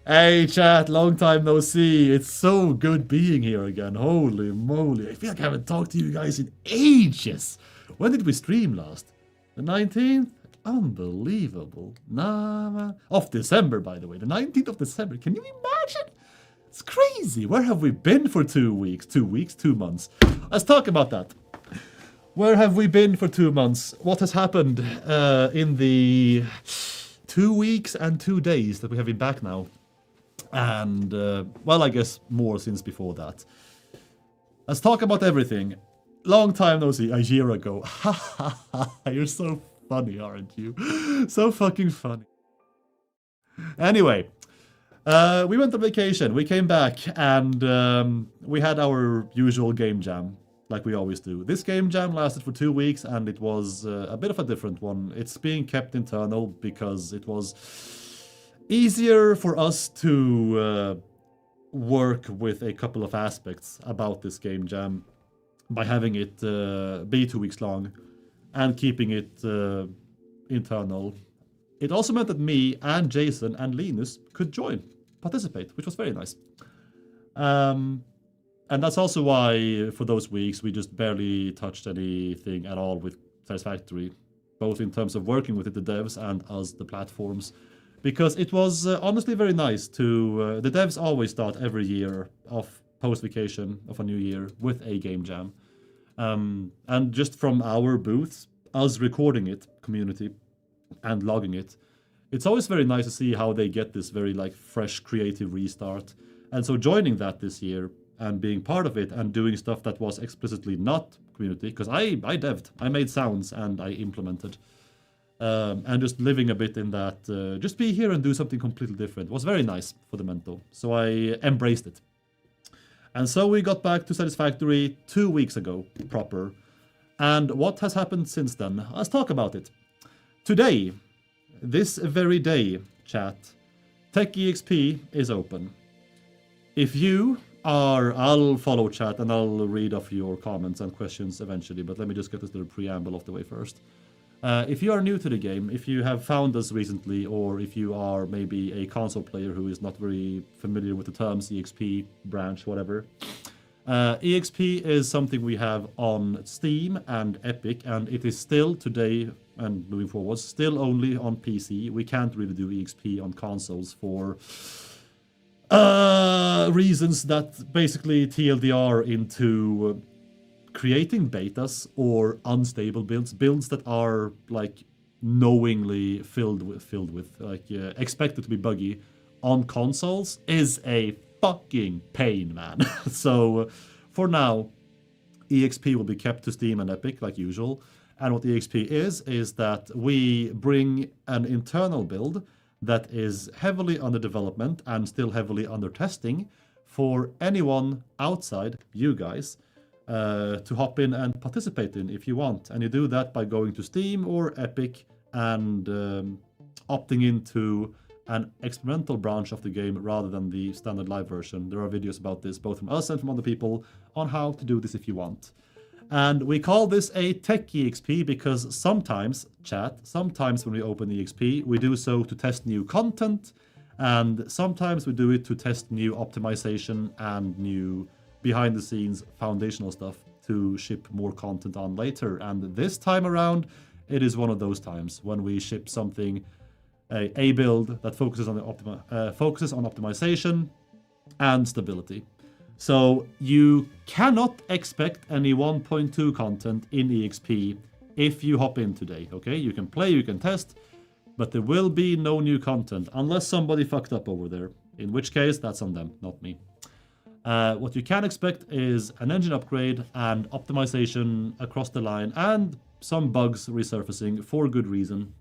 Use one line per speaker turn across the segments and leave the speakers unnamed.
Hey chat, long time no see. It's so good being here again. Holy moly. I feel like I haven't talked to you guys in ages. When did we stream last? The 19th? Unbelievable. Nah, man. Of December, by the way. The 19th of December. Can you imagine? It's crazy. Where have we been for 2 weeks? 2 weeks? 2 months. Let's talk about that. Where have we been for 2 months? What has happened in the 2 weeks and 2 days that we have been back now? And, well, I guess more since before that. Let's talk about everything. Long time no see, a year ago. Ha ha ha, you're so funny, aren't you? So fucking funny. Anyway, we went on vacation, we came back, and we had our usual game jam, like we always do. This game jam lasted for 2 weeks, and it was a bit of a different one. It's being kept internal because it was easier for us to work with a couple of aspects about this game jam by having it be 2 weeks long and keeping it internal. It also meant that me and Jason and Linus could participate, which was very nice. And that's also why for those weeks we just barely touched anything at all with Satisfactory, both in terms of working with it, the devs, and us, the platforms. Because it was honestly very nice to... the devs always start every year of post-vacation of a new year with a game jam. And just from our booths, us recording it, community, and logging it, it's always very nice to see how they get this very like fresh creative restart. And so joining that this year and being part of it and doing stuff that was explicitly not community, because I devved, I made sounds and I implemented. And just living a bit in that, just be here and do something completely different was very nice for the mental. So I embraced it. And so we got back to Satisfactory 2 weeks ago, proper. And what has happened since then? Let's talk about it. Today, this very day, chat, TechEXP is open. If you are, I'll follow chat and I'll read off your comments and questions eventually, but let me just get this little preamble off the way first. If you are new to the game, if you have found us recently, or if you are maybe a console player who is not very familiar with the terms EXP, branch, whatever, EXP is something we have on Steam and Epic, and it is still today and moving forward still only on PC. We can't really do EXP on consoles for reasons that basically TLDR into creating betas or unstable builds that are like knowingly filled with like expected to be buggy on consoles is a fucking pain, man. So for now, EXP will be kept to Steam and Epic like usual. And what EXP is that we bring an internal build that is heavily under development and still heavily under testing for anyone outside you guys to hop in and participate in if you want. And you do that by going to Steam or Epic and opting into an experimental branch of the game rather than the standard live version. There are videos about this both from us and from other people on how to do this if you want. And we call this a tech EXP because sometimes, chat, sometimes when we open EXP, we do so to test new content, and sometimes we do it to test new optimization and new behind-the-scenes foundational stuff to ship more content on later. And this time around, it is one of those times when we ship something, a build that focuses on optimization and stability. So you cannot expect any 1.2 content in EXP if you hop in today, okay? You can play, you can test, but there will be no new content unless somebody fucked up over there, in which case that's on them, not me. What you can expect is an engine upgrade and optimization across the line and some bugs resurfacing for good reason,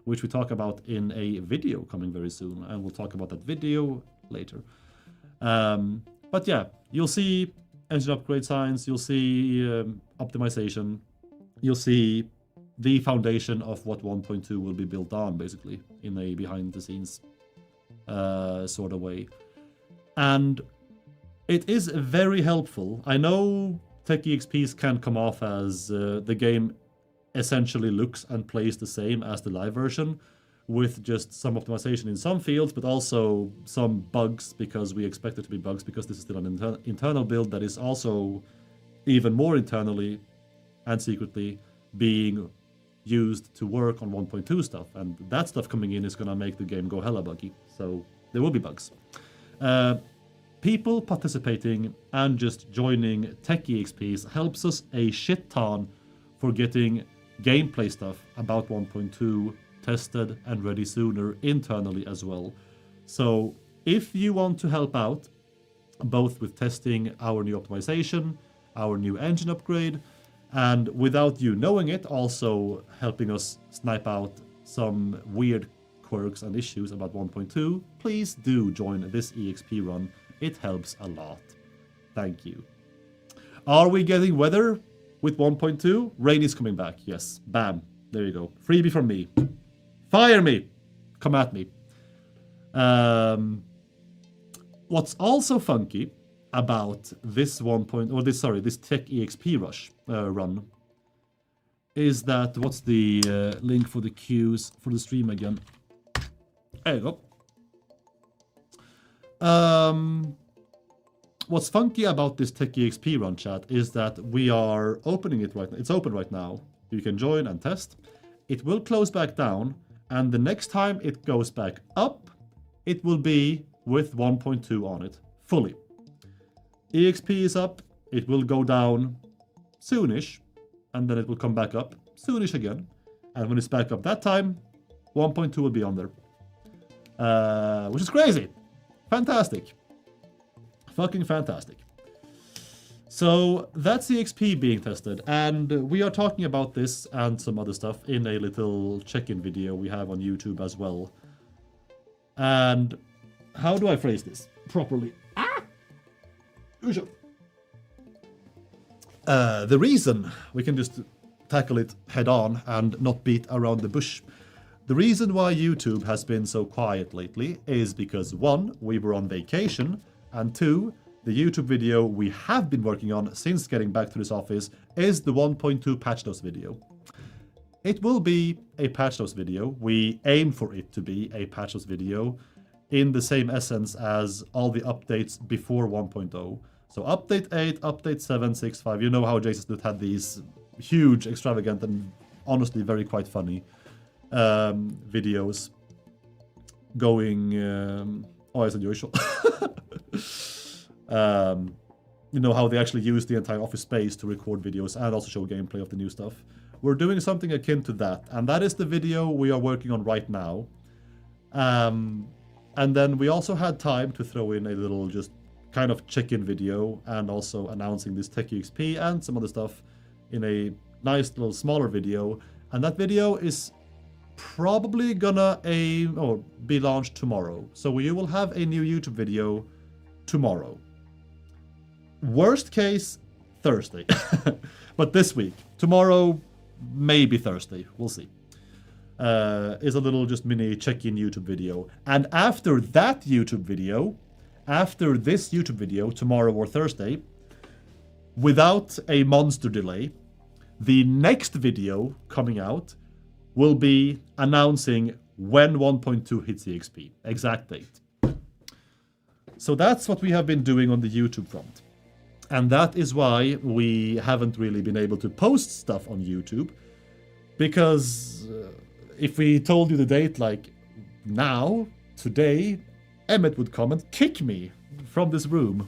which we talk about in a video coming very soon, and we'll talk about that video later. But yeah, you'll see engine upgrade signs, you'll see optimization, you'll see the foundation of what 1.2 will be built on, basically, in a behind-the-scenes sort of way. And it is very helpful. I know Tech EXPs can come off as the game essentially looks and plays the same as the live version, with just some optimization in some fields, but also some bugs, because we expect it to be bugs, because this is still an internal build that is also even more internally and secretly being used to work on 1.2 stuff. And that stuff coming in is going to make the game go hella buggy. So there will be bugs. People participating and just joining Tech EXPs helps us a shit ton for getting gameplay stuff about 1.2 tested and ready sooner internally as well. So if you want to help out, both with testing our new optimization, our new engine upgrade, and without you knowing it, also helping us snipe out some weird quirks and issues about 1.2, please do join this EXP run. It helps a lot. Thank you. Are we getting weather with 1.2? Rain is coming back. Yes. Bam. There you go. Freebie from me. Fire me. Come at me. What's also funky about this this Tech EXP rush run is that, what's the link for the queues for the stream again? There you go. What's funky about this Tech EXP run, chat, is that we are opening it right now. It's open right now. You can join and test. It will close back down, and the next time it goes back up, it will be with 1.2 on it, fully. EXP is up, it will go down soonish, and then it will come back up soonish again. And when it's back up that time, 1.2 will be on there. Which is crazy. Fantastic. Fucking fantastic. So that's EXP being tested, and we are talking about this and some other stuff in a little check-in video we have on YouTube as well. And how do I phrase this properly? The reason, we can just tackle it head on and not beat around the bush. The reason why YouTube has been so quiet lately is because 1, we were on vacation, and 2, the YouTube video we have been working on since getting back to this office is the 1.2 patch notes video. It will be a patch notes video. We aim for it to be a patch notes video in the same essence as all the updates before 1.0. So update 8, update 7, 6, 5. You know how Jason Snoot had these huge, extravagant, and honestly very quite funny videos going... as usual. You know how they actually use the entire office space to record videos and also show gameplay of the new stuff. We're doing something akin to that, and that is the video we are working on right now. And then we also had time to throw in a little just kind of check-in video and also announcing this Tech EXP and some other stuff in a nice little smaller video. And that video is probably gonna be launched tomorrow. So you will have a new YouTube video tomorrow. Worst case, Thursday. But this week. Tomorrow, maybe Thursday. We'll see. Is a little just mini check-in YouTube video. And after that YouTube video, after this YouTube video, tomorrow or Thursday, without a monster delay, the next video coming out will be announcing when 1.2 hits EXP. Exact date. So that's what we have been doing on the YouTube front. And that is why we haven't really been able to post stuff on YouTube. Because if we told you the date like now, today, Emmett would come and kick me from this room.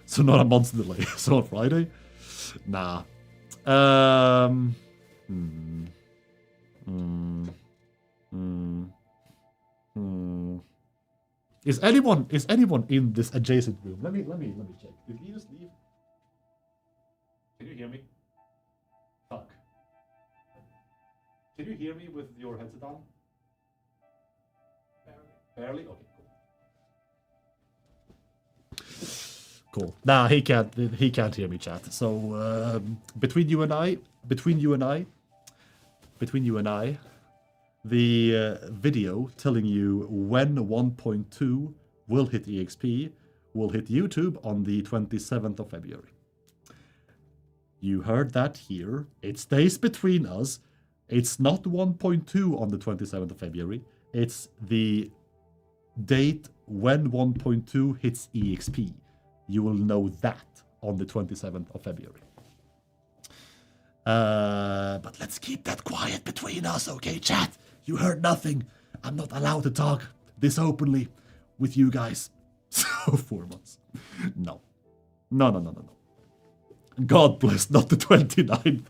So not a month delay. So on Friday? Nah. Is anyone in this adjacent room? Let me check. Did he just leave? Can you hear me? Fuck. Can you hear me with your headset on? Barely? Okay, cool. Nah, he can't hear me, chat. So between you and I, the video telling you when 1.2 will hit EXP will hit YouTube on the 27th of February. You heard that here. It stays between us. It's not 1.2 on the 27th of February. It's the date when 1.2 hits EXP. You will know that on the 27th of February. But let's keep that quiet between us, okay, chat? You heard nothing. I'm not allowed to talk this openly with you guys. So 4 months. No. No. God bless, not the 29th.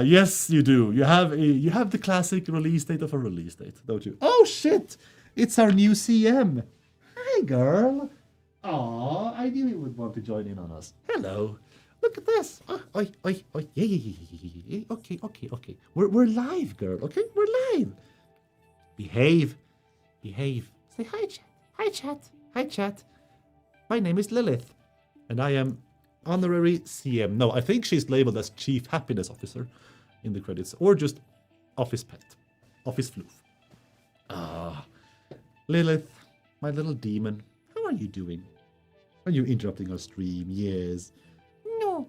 Yes, you do. You have the classic release date of a release date, don't you? Oh shit! It's our new CM. Hi, girl. Aw, I knew you would want to join in on us. Hello. Look at this. Oi. Yeah. Okay. We're live, girl. Okay, we're live. Behave. Say hi, chat. Hi, chat. My name is Lilith, and I am honorary CM. No, I think she's labeled as Chief Happiness Officer in the credits, or just Office Pet, Office Floof. Lilith, my little demon, how are you doing? Are you interrupting our stream? Yes. No.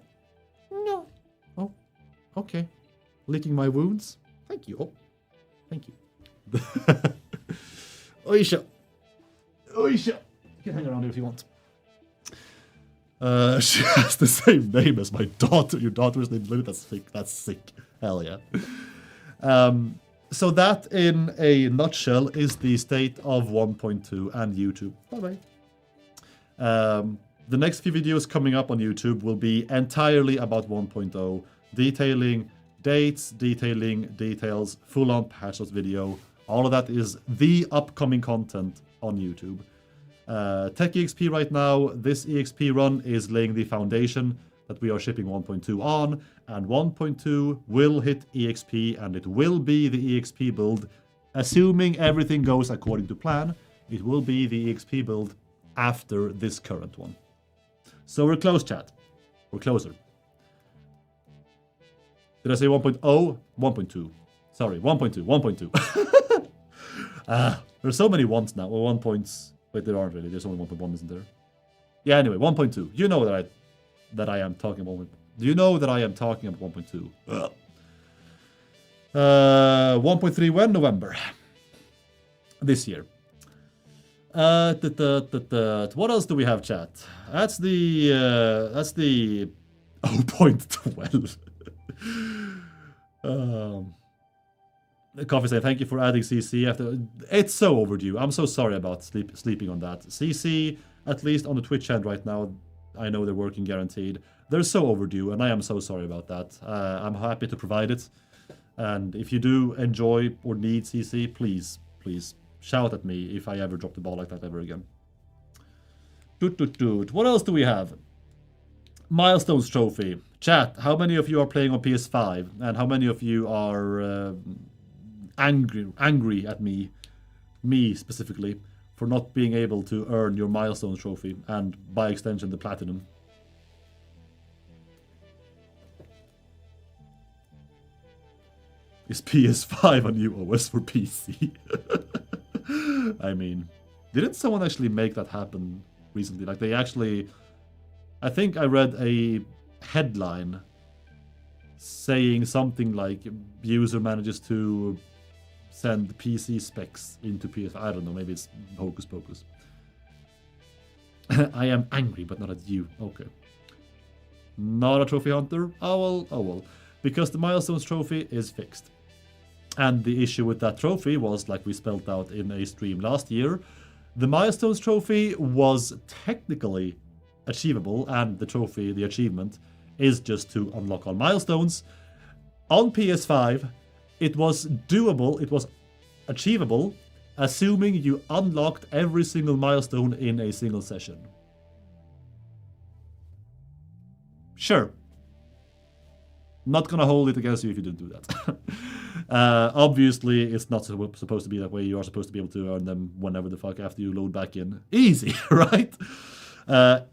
Oh, okay. Licking my wounds? Thank you. Oh, thank you. Oisha. You can hang around here if you want. She has the same name as my daughter. Your daughter's name, Lilith. That's sick. Hell yeah. So that, in a nutshell, is the state of 1.2 and YouTube. Bye-bye. The next few videos coming up on YouTube will be entirely about 1.0, detailing dates, detailing details, full-on patch notes video. All of that is the upcoming content on YouTube. Tech EXP right now, this EXP run is laying the foundation that we are shipping 1.2 on, and 1.2 will hit EXP, and it will be the EXP build. Assuming everything goes according to plan, it will be the EXP build after this current one. So we're close, chat. We're closer. Did I say 1.0? 1.2. Sorry, 1.2. There's so many ones now. Well, 1 points. Wait, there aren't really. There's only 1.1, isn't there? Yeah, anyway, 1.2. You know that I am talking about. Do you know that I am talking about 1.2? 1.3 when? November. This year. What else do we have, chat? That's the 0.12. Coffee saying thank you for adding CC after. It's so overdue. I'm so sorry about sleeping on that. CC, at least on the Twitch end right now, I know they're working guaranteed. They're so overdue, and I am so sorry about that. I'm happy to provide it. And if you do enjoy or need CC, please shout at me if I ever drop the ball like that ever again. What else do we have? Milestones trophy. Chat, how many of you are playing on PS5? And how many of you are angry at me specifically, for not being able to earn your Milestones trophy, and by extension the Platinum? Is PS5 a new OS for PC? I mean, didn't someone actually make that happen recently? Like, they actually... I think I read a headline saying something like user manages to send PC specs into PS5. I don't know, maybe it's hocus pocus. I am angry, but not at you. Okay. Not a trophy hunter? Oh well. Because the Milestones trophy is fixed. And the issue with that trophy was, like we spelled out in a stream last year, the Milestones trophy was technically achievable, and the achievement, is just to unlock all milestones. On PS5, it was doable, it was achievable, assuming you unlocked every single milestone in a single session. Sure. Not gonna hold it against you if you didn't do that. Obviously, it's not supposed to be that way. You are supposed to be able to earn them whenever the fuck after you load back in. Easy, right?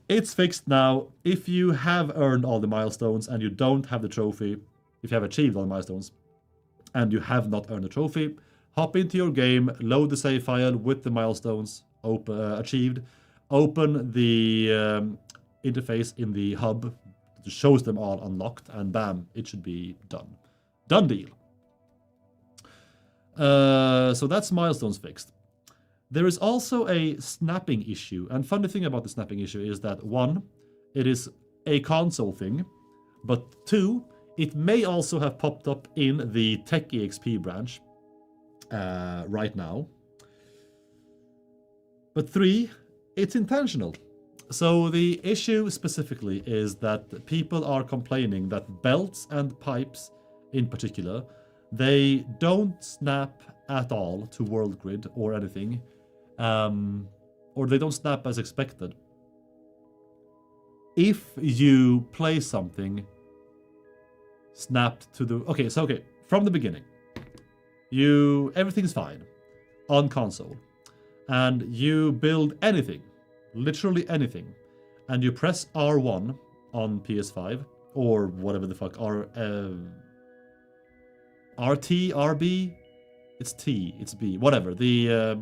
It's fixed now. If you have earned all the milestones and you don't have the trophy, if you have achieved all the milestones and you have not earned the trophy, hop into your game, load the save file with the milestones achieved, open the interface in the hub, It just shows them all unlocked, and bam, it should be done. Done deal. So that's Milestones fixed. There is also a snapping issue, and funny thing about the snapping issue is that 1, it is a console thing, but 2, it may also have popped up in the TechEXP branch right now. But 3, it's intentional. So the issue specifically is that people are complaining that belts and pipes in particular, they don't snap at all to world grid or anything, or they don't snap as expected. If you play something snapped to the... Okay, from the beginning, everything's fine on console, and you build anything, literally anything, and you press R1 on PS5, or whatever the fuck, RT, RB, it's T, it's B, whatever, the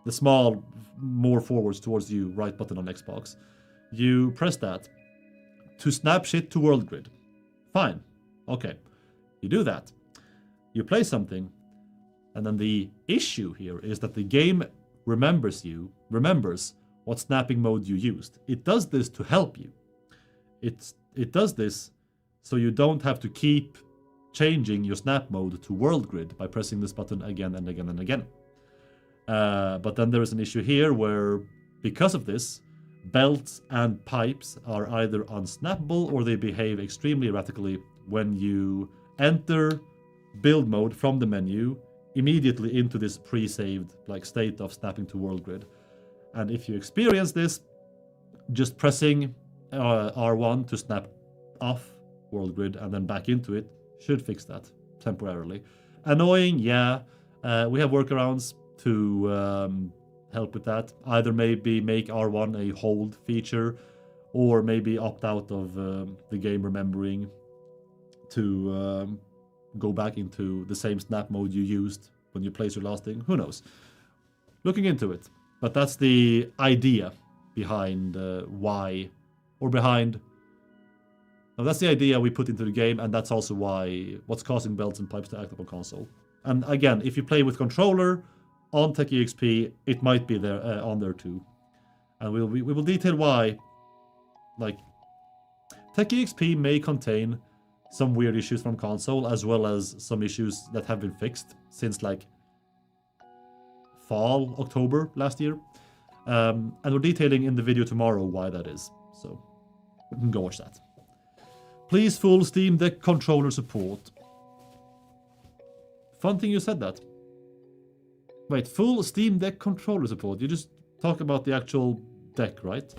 small, more forwards towards you right button on Xbox. You press that to snap shit to world grid. Fine, okay, you do that. You play something, and then the issue here is that the game remembers what snapping mode you used. It does this to help you. It does this so you don't have to keep changing your snap mode to world grid by pressing this button again and again and again. But then there is an issue here where, because of this, belts and pipes are either unsnappable or they behave extremely erratically when you enter build mode from the menu immediately into this pre-saved state of snapping to world grid. And if you experience this, just pressing R1 to snap off world grid and then back into it should fix that temporarily. Annoying, yeah. We have workarounds to help with that. Either maybe make R1 a hold feature, or maybe opt out of the game remembering to go back into the same snap mode you used when you placed your last thing. Who knows? Looking into it. But that's the idea behind that's the idea we put into the game, and that's also what's causing belts and pipes to act up on console. And again, if you play with controller on TechEXP, it might be there on there too. And we will detail why. TechEXP may contain some weird issues from console, as well as some issues that have been fixed since fall, October last year. And we're detailing in the video tomorrow why that is. So you can go watch that. Please full Steam Deck controller support. Fun thing you said that. Wait, full Steam Deck controller support. You just talk about the actual deck, right?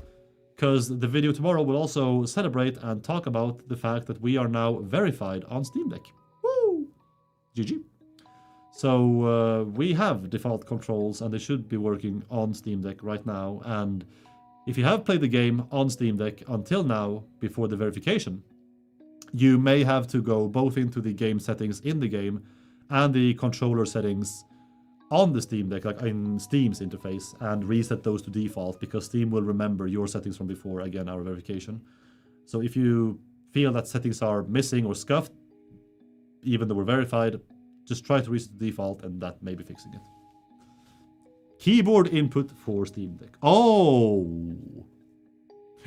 Because the video tomorrow will also celebrate and talk about the fact that we are now verified on Steam Deck. Woo! GG. So we have default controls, and they should be working on Steam Deck right now. And if you have played the game on Steam Deck until now, before the verification, you may have to go both into the game settings in the game and the controller settings on the Steam Deck, in Steam's interface, and reset those to default, because Steam will remember your settings from before, again, our verification. So if you feel that settings are missing or scuffed, even though we're verified, just try to reset the default, and that may be fixing it. Keyboard input for Steam Deck. Oh!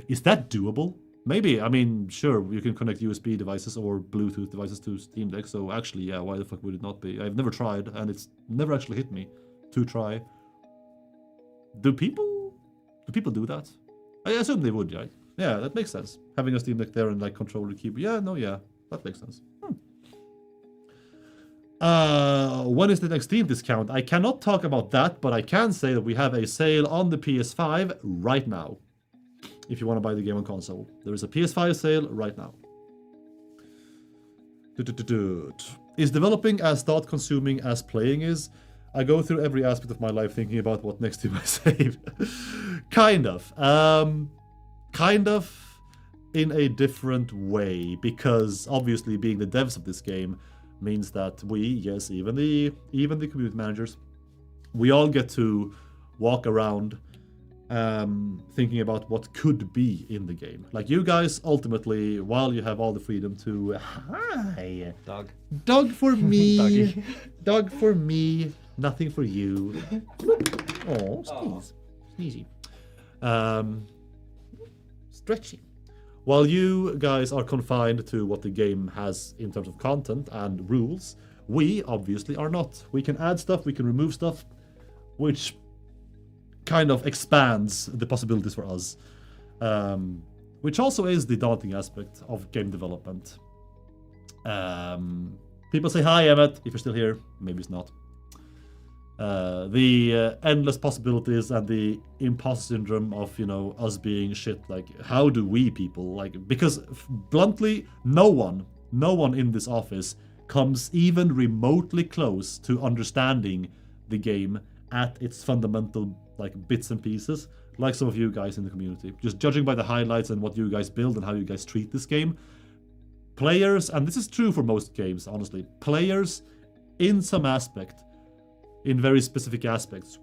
Is that doable? Maybe. I mean, sure, you can connect USB devices or Bluetooth devices to Steam Deck, so actually, yeah, why the fuck would it not be? I've never tried, and it's never actually hit me to try. Do people do that? I assume they would, right? Yeah, that makes sense. Having a Steam Deck there and control the keyboard. Yeah, that makes sense. When is the next Steam discount? I cannot talk about that, but I can say that we have a sale on the PS5 right now. If you want to buy the game on console, there is a PS5 sale right now. Is developing as thought consuming as playing is? I go through every aspect of my life thinking about what next to my save. Kind of in a different way, because obviously being the devs of this game means that we, yes, even the community managers, we all get to walk around thinking about what could be in the game. Like you guys, ultimately, while you have all the freedom to hi, dog for me, dog for me, nothing for you. Oh, sneeze, sneezy, stretchy. While you guys are confined to what the game has in terms of content and rules, we obviously are not. We can add stuff, we can remove stuff, which kind of expands the possibilities for us. Which also is the daunting aspect of game development. People say hi, Emmett, if you're still here. Maybe it's not. The endless possibilities and the imposter syndrome of, you know, us being shit. Like, how do we people, like, because bluntly, no one in this office comes even remotely close to understanding the game at its fundamental, like, bits and pieces, like some of you guys in the community. Just judging by the highlights and what you guys build and how you guys treat this game, players, and this is true for most games, honestly, players in some aspect, in very specific aspects,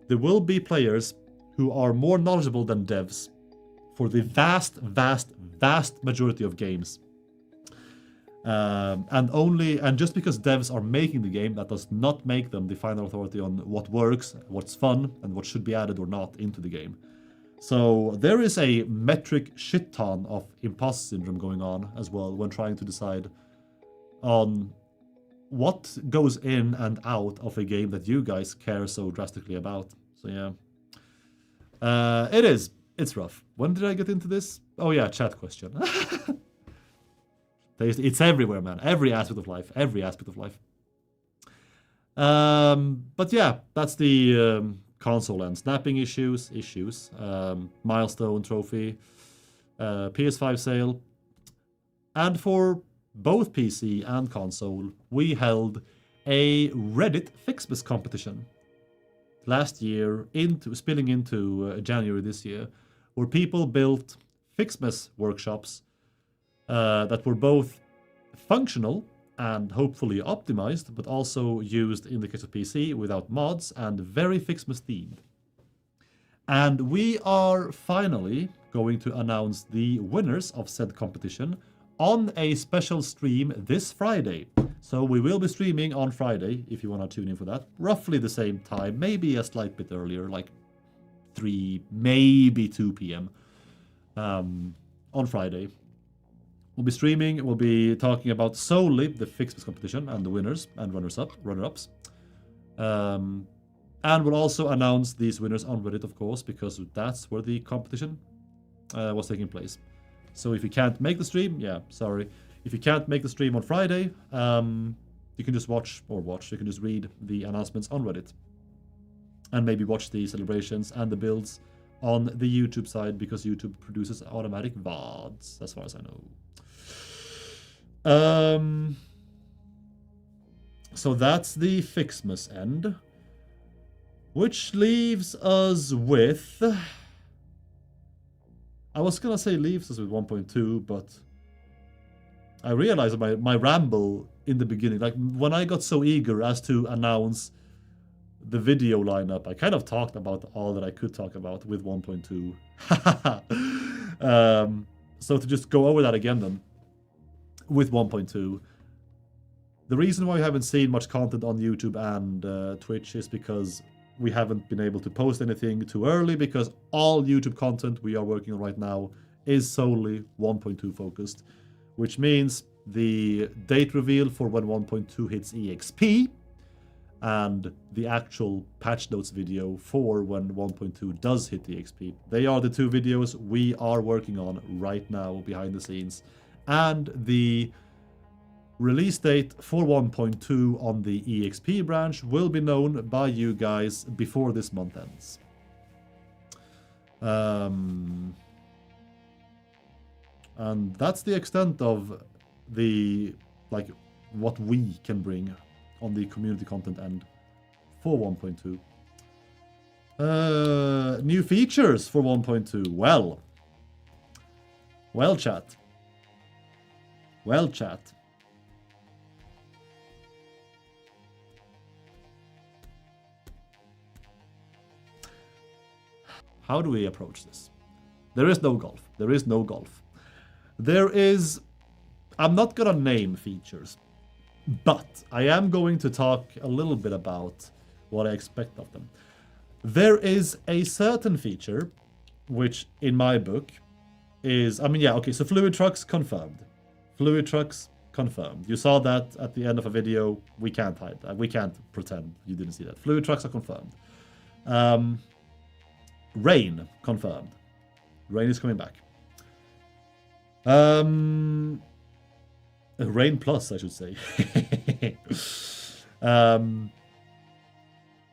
there will be players who are more knowledgeable than devs for the vast majority of games. And just because devs are making the game, that does not make them the final authority on what works, what's fun, and what should be added or not into the game. So there is a metric shit ton of imposter syndrome going on as well when trying to decide on what goes in and out of a game that you guys care so drastically about. So yeah. It's rough. When did I get into this? Oh yeah, chat question. It's everywhere, man. Every aspect of life. But yeah, that's the console and snapping issues. Milestone trophy. PS5 sale. And for both PC and console, we held a Reddit FICSMAS competition last year, spilling into January this year, where people built FICSMAS workshops that were both functional and hopefully optimized, but also used in the case of PC without mods and very FICSMAS themed. And we are finally going to announce the winners of said competition on a special stream this Friday. So we will be streaming on Friday, if you want to tune in for that. Roughly the same time, maybe a slight bit earlier, like 3, maybe 2 p.m. On Friday. We'll be streaming, we'll be talking about solely the FICSMAS competition and the winners and runner-ups. And we'll also announce these winners on Reddit, of course, because that's where the competition was taking place. So if you can't make the stream, yeah, sorry. If you can't make the stream on Friday, you can just you can just read the announcements on Reddit. And maybe watch the celebrations and the builds on the YouTube side, because YouTube produces automatic VODs, as far as I know. So that's the FICSMAS end. Which leaves us with... I was gonna say leaves us with 1.2, but I realized my ramble in the beginning, like when I got so eager as to announce the video lineup, I kind of talked about all that I could talk about with 1.2. So to just go over that again then, with 1.2, the reason why we haven't seen much content on YouTube and Twitch is because we haven't been able to post anything too early, because all YouTube content we are working on right now is solely 1.2 focused, which means the date reveal for when 1.2 hits EXP and the actual patch notes video for when 1.2 does hit EXP. They are the two videos we are working on right now behind the scenes. And the release date for 1.2 on the EXP branch will be known by you guys before this month ends. And that's the extent of the, like, what we can bring on the community content end for 1.2. New features for 1.2. Well, chat. How do we approach this? There is no golf. There is no golf. There is... I'm not gonna name features, but I am going to talk a little bit about what I expect of them. There is a certain feature, which in my book is... I mean, yeah, okay, so fluid trucks confirmed. Fluid trucks confirmed. You saw that at the end of a video. We can't hide that. We can't pretend you didn't see that. Fluid trucks are confirmed. Rain confirmed. Rain is coming back. Rain Plus, I should say.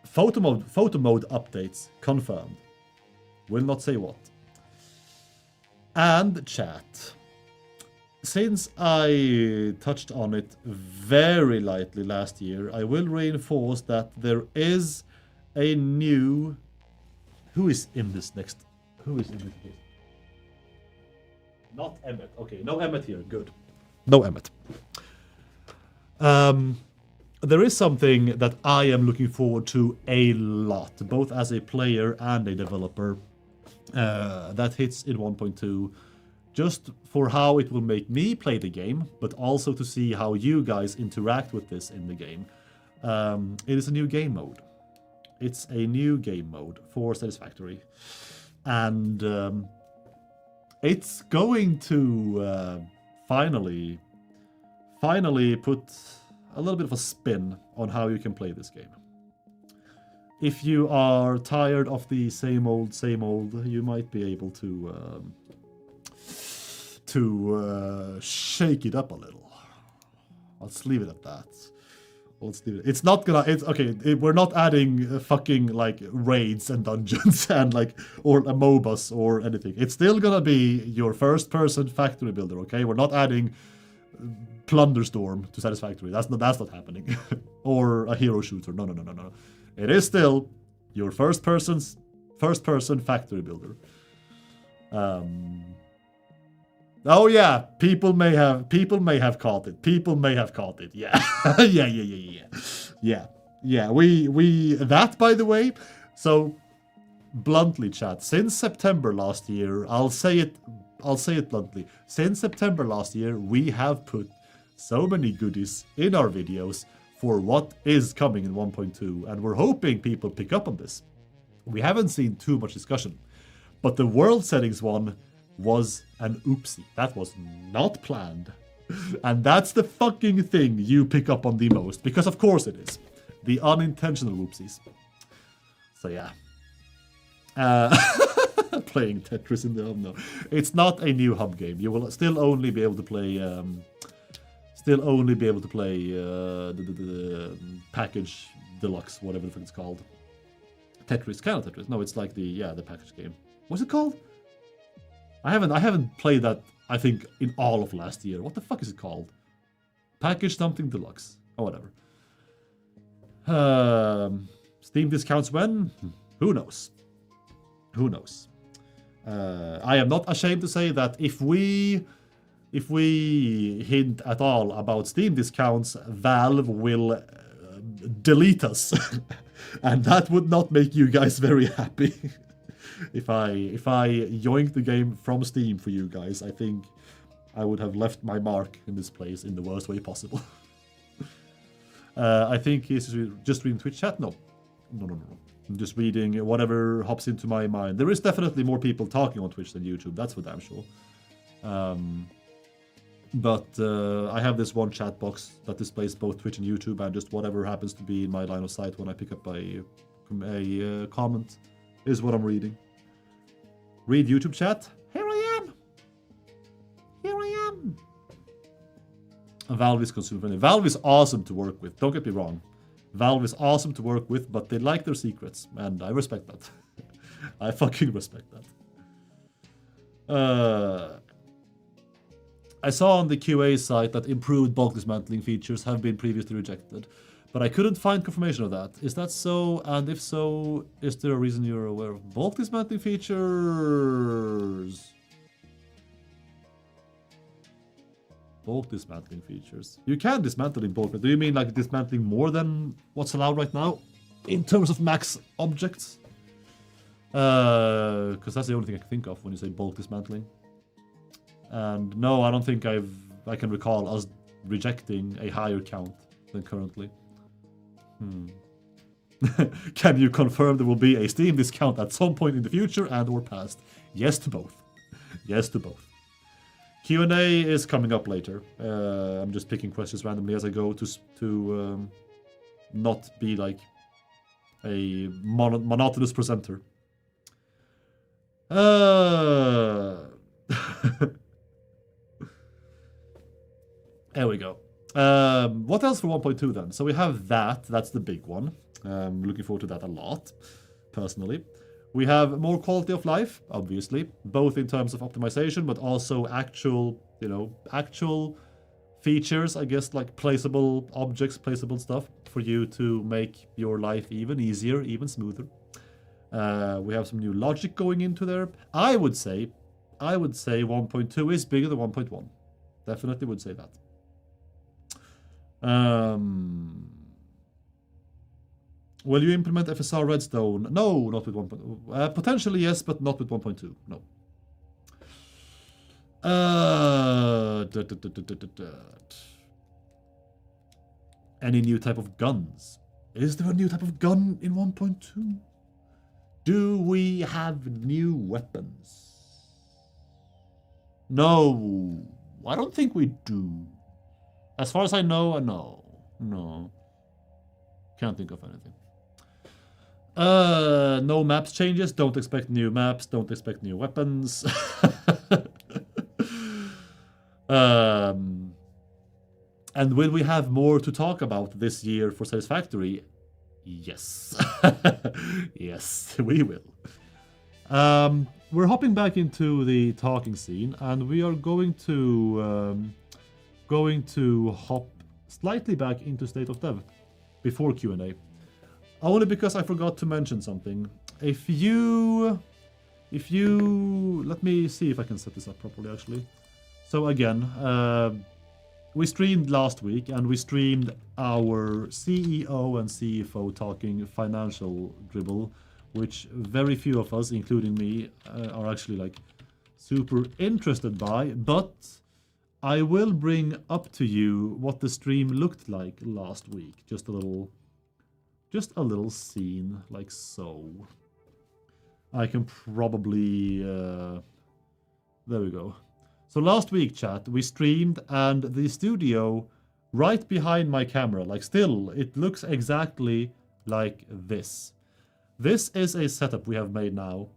Photo mode updates confirmed. Will not say what. And chat. Since I touched on it very lightly last year, I will reinforce that there is a new... Who is in this next? Who is in this case? Not Emmet. Okay, no Emmet here. Good. No Emmet. There is something that I am looking forward to a lot, both as a player and a developer, that hits in 1.2, just for how it will make me play the game, but also to see how you guys interact with this in the game. It is a new game mode. It's a new game mode for Satisfactory. And it's going to finally put a little bit of a spin on how you can play this game. If you are tired of the same old, you might be able to shake it up a little. Let's leave it at that. It's not gonna. It's okay. We're not adding fucking like raids and dungeons and like or a MOBAs or anything. It's still gonna be your first-person factory builder. Okay, we're not adding Plunderstorm to Satisfactory. That's not happening. Or a hero shooter. No. It is still your first-person factory builder. Oh yeah, people may have caught it. Yeah. Yeah. We that, by the way. So bluntly, chat, since September last year, I'll say it bluntly. Since September last year, we have put so many goodies in our videos for what is coming in 1.2, and we're hoping people pick up on this. We haven't seen too much discussion, but the world settings one was an oopsie. That was not planned. And that's the fucking thing you pick up on the most, because of course it is. The unintentional oopsies. So yeah. Playing Tetris in the hub, no. It's not a new hub game. You will still only be able to play the package deluxe, whatever the fuck it's called. Tetris, kind of Tetris. No, it's like the package game. What's it called? I haven't played that, I think, in all of last year. What the fuck is it called? Package something deluxe. Or whatever. Steam discounts when? Who knows? I am not ashamed to say that if we hint at all about Steam discounts, Valve will delete us. And that would not make you guys very happy. If I yoinked the game from Steam for you guys, I think I would have left my mark in this place in the worst way possible. I think he's just reading Twitch chat? No. I'm just reading whatever hops into my mind. There is definitely more people talking on Twitch than YouTube, that's for damn sure. But I have this one chat box that displays both Twitch and YouTube, and just whatever happens to be in my line of sight when I pick up a comment is what I'm reading. Read YouTube chat. Here I am. Valve is consumer friendly. Valve is awesome to work with. Don't get me wrong. Valve is awesome to work with, but they like their secrets, and I respect that. I fucking respect that. I saw on the QA site that improved bulk dismantling features have been previously rejected, but I couldn't find confirmation of that. Is that so? And if so, is there a reason you're aware of bulk dismantling features? Bulk dismantling features. You can dismantle in bulk, but do you mean like dismantling more than what's allowed right now in terms of max objects? Because that's the only thing I can think of when you say bulk dismantling. And no, I don't think I can recall us rejecting a higher count than currently. Can you confirm there will be a Steam discount at some point in the future and or past? Yes to both. Yes to both. Q&A is coming up later. I'm just picking questions randomly as I go to not be like a monotonous presenter. There we go. What else for 1.2 then? So we have that. That's the big one. I'm looking forward to that a lot, personally. We have more quality of life, obviously, both in terms of optimization, but also actual features, I guess, like placeable objects, placeable stuff for you to make your life even easier, even smoother. We have some new logic going into there. I would say 1.2 is bigger than 1.1. Definitely would say that. Will you implement FSR Redstone? No, not with 1.2. Potentially yes, but not with 1.2. No. Any new type of guns? Is there a new type of gun in 1.2? Do we have new weapons? No, I don't think we do. As far as I know, no. Can't think of anything. No maps changes. Don't expect new maps. Don't expect new weapons. And will we have more to talk about this year for Satisfactory? Yes. Yes, we will. We're hopping back into the talking scene, and we are going to hop slightly back into State of Dev before Q&A. Only because I forgot to mention something. If you let me see if I can set this up properly actually. So again, we streamed last week and we streamed our CEO and CFO talking financial dribble, which very few of us, including me, are actually like super interested by, but I will bring up to you what the stream looked like last week. Just a little scene, like so. I can probably... there we go. So last week, chat, we streamed, and the studio right behind my camera, like still, it looks exactly like this. This is a setup we have made now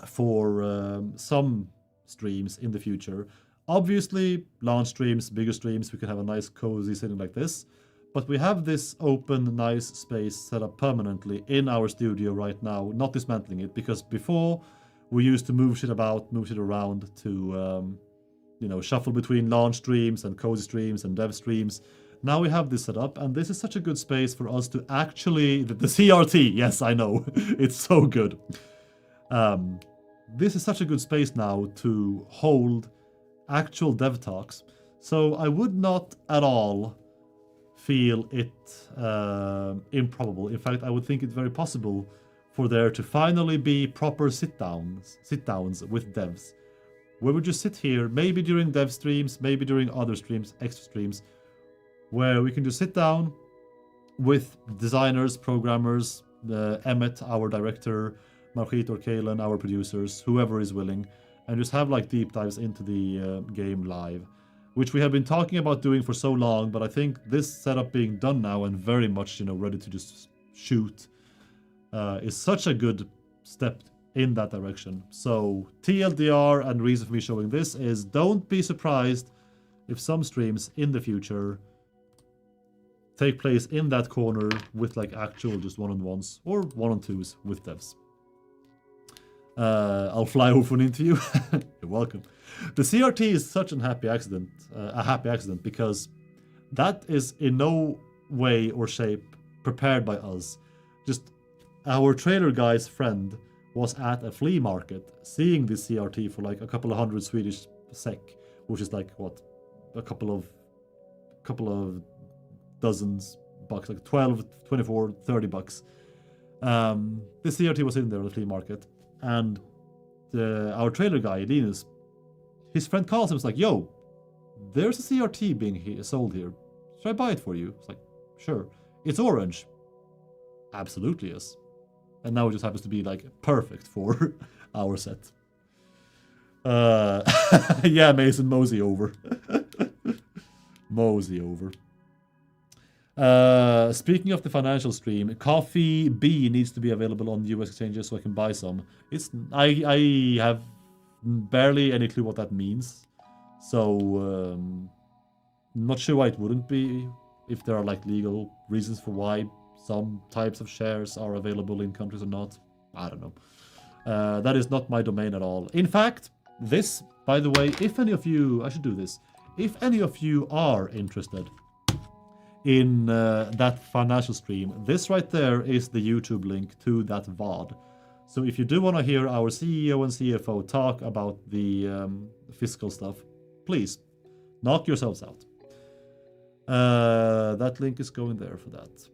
for some streams in the future. Obviously, launch streams, bigger streams, we can have a nice cozy setting like this. But we have this open, nice space set up permanently in our studio right now, not dismantling it, because before we used to move shit about, move shit around to, shuffle between launch streams and cozy streams and dev streams. Now we have this set up, and this is such a good space for us to actually... The CRT, yes, I know, it's so good. This is such a good space now to hold actual dev talks. So I would not at all feel it improbable. In fact, I would think it's very possible for there to finally be proper sit-downs with devs, where we just sit here, maybe during dev streams, maybe during other streams, extra streams, where we can just sit down with designers, programmers, Emmet, our director, Margit or Kalen, our producers, whoever is willing, and just have like deep dives into the game live, which we have been talking about doing for so long, but I think this setup being done now and very much, ready to just shoot is such a good step in that direction. So TLDR, and reason for me showing this is don't be surprised if some streams in the future take place in that corner with like actual just one-on-ones or one-on-twos with devs. I'll fly over an interview. You're welcome. The CRT is such a happy accident because that is in no way or shape prepared by us. Just our trailer guy's friend was at a flea market seeing this CRT for like a couple of hundred Swedish SEK, which is like what, a couple of dozens bucks, like 12, 24, 30 bucks. The CRT was in there at the flea market. and our trailer guy, Linus, his friend calls him, was like, yo, there's a CRT being sold here. Should I buy it for you? It's like, sure. It's orange. Absolutely, yes. And now it just happens to be like perfect for our set. Yeah, Mason, mosey over. Mosey over. Speaking of the financial stream, Coffee B needs to be available on US exchanges so I can buy some. I have barely any clue what that means. So not sure why it wouldn't be, if there are like legal reasons for why some types of shares are available in countries or not. I don't know. That is not my domain at all. In fact, this, by the way, if any of you, I should do this, if any of you are interested in that financial stream, this right there is the YouTube link to that VOD. So if you do want to hear our CEO and CFO talk about the fiscal stuff, please knock yourselves out. That link is going there for that.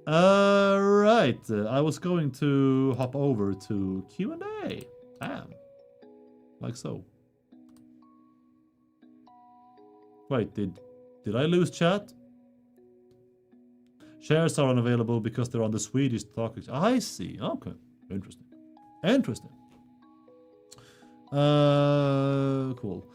Right, I was going to hop over to Q&A. Like so. Wait, did I lose chat? Shares are unavailable because they're on the Swedish stock exchange. I see. Okay. Interesting. Interesting. Cool.